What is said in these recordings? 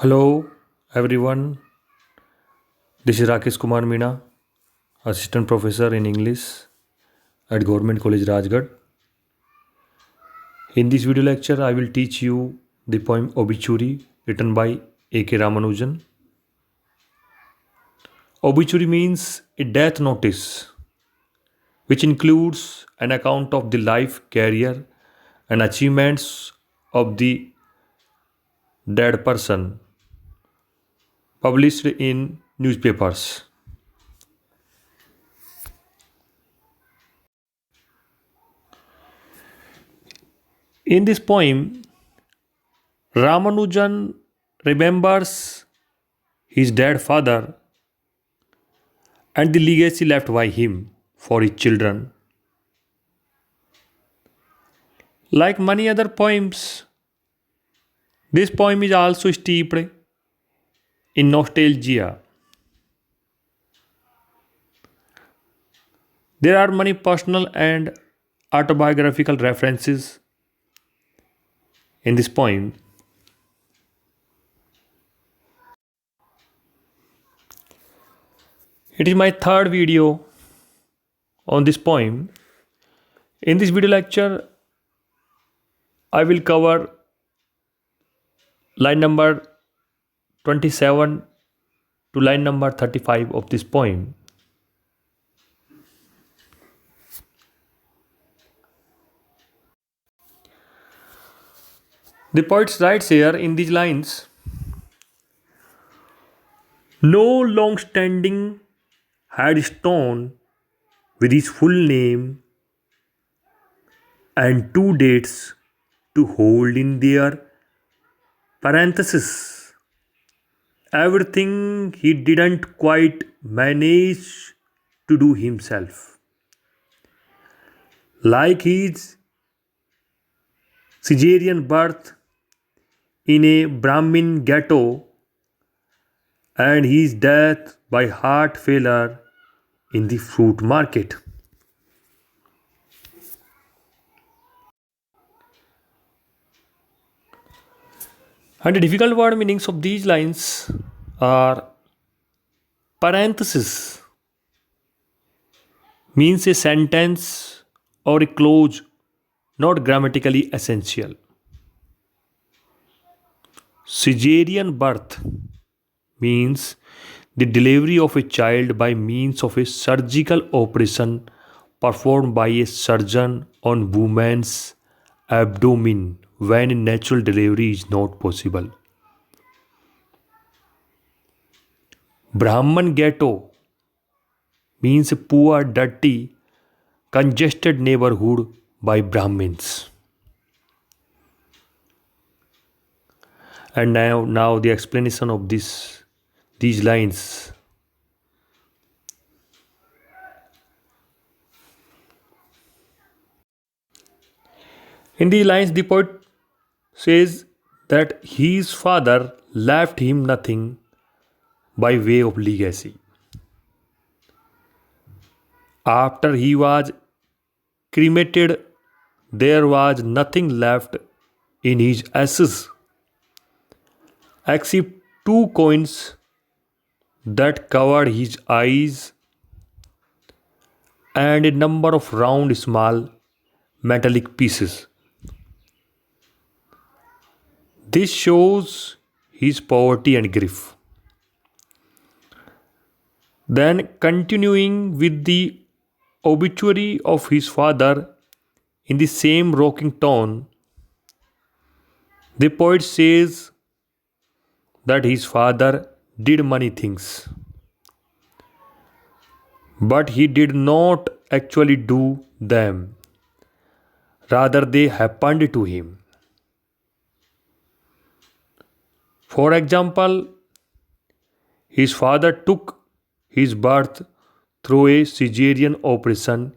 Hello, everyone. This is Rakesh Kumar Meena, Assistant Professor in English at Government College Rajgarh. In this video lecture, I will teach you the poem Obituary written by A.K. Ramanujan. Obituary means a death notice which includes an account of the life, career, and achievements of the dead person published in newspapers. In this poem, Ramanujan remembers his dead father and the legacy left by him for his children. Like many other poems, this poem is also steeped in nostalgia. There are many personal and autobiographical references in this poem. It is my third video on this poem. In this video lecture, I will cover line number 27 to line number 35 of this poem. The poet writes here in these lines, no long standing headstone with his full name and two dates to hold in their parenthesis. Everything he didn't quite manage to do himself. Like his Caesarean birth in a Brahmin ghetto and his death by heart failure in the fruit market. And the difficult word meanings of these lines are parenthesis means a sentence or a clause not grammatically essential. Caesarean birth means the delivery of a child by means of a surgical operation performed by a surgeon on woman's abdomen when natural delivery is not possible. Brahman ghetto means a poor, dirty, congested neighborhood by Brahmins. And now the explanation of these lines. In these lines, the poet says that his father left him nothing by way of legacy. After he was cremated, there was nothing left in his ashes except two coins that covered his eyes and a number of round small metallic pieces. This shows his poverty and grief. Then, continuing with the obituary of his father in the same rocking tone, the poet says that his father did many things, but he did not actually do them. Rather, they happened to him. For example, his father took his birth through a Caesarean operation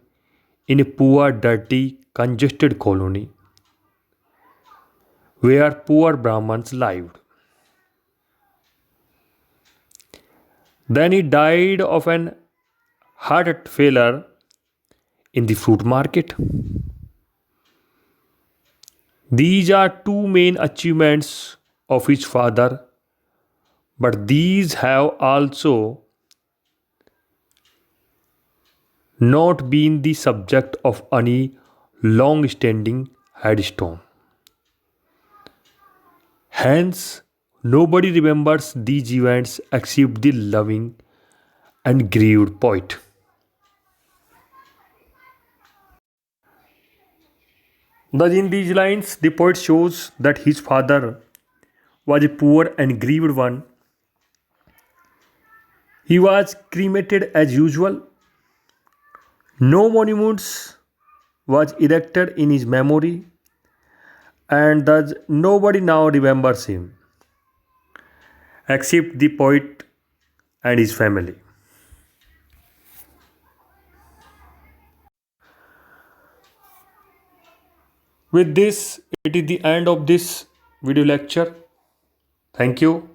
in a poor, dirty, congested colony where poor Brahmins lived. Then he died of an heart failure in the fruit market. These are two main achievements of his father but these have also not been the subject of any long standing headstone. Hence, nobody remembers these events except the loving and grieved poet. Thus, in these lines, the poet shows that his father was a poor and grieved one. He was cremated as usual. No monuments was erected in his memory, and thus nobody now remembers him except the poet and his family. With this, it is the end of this video lecture. Thank you.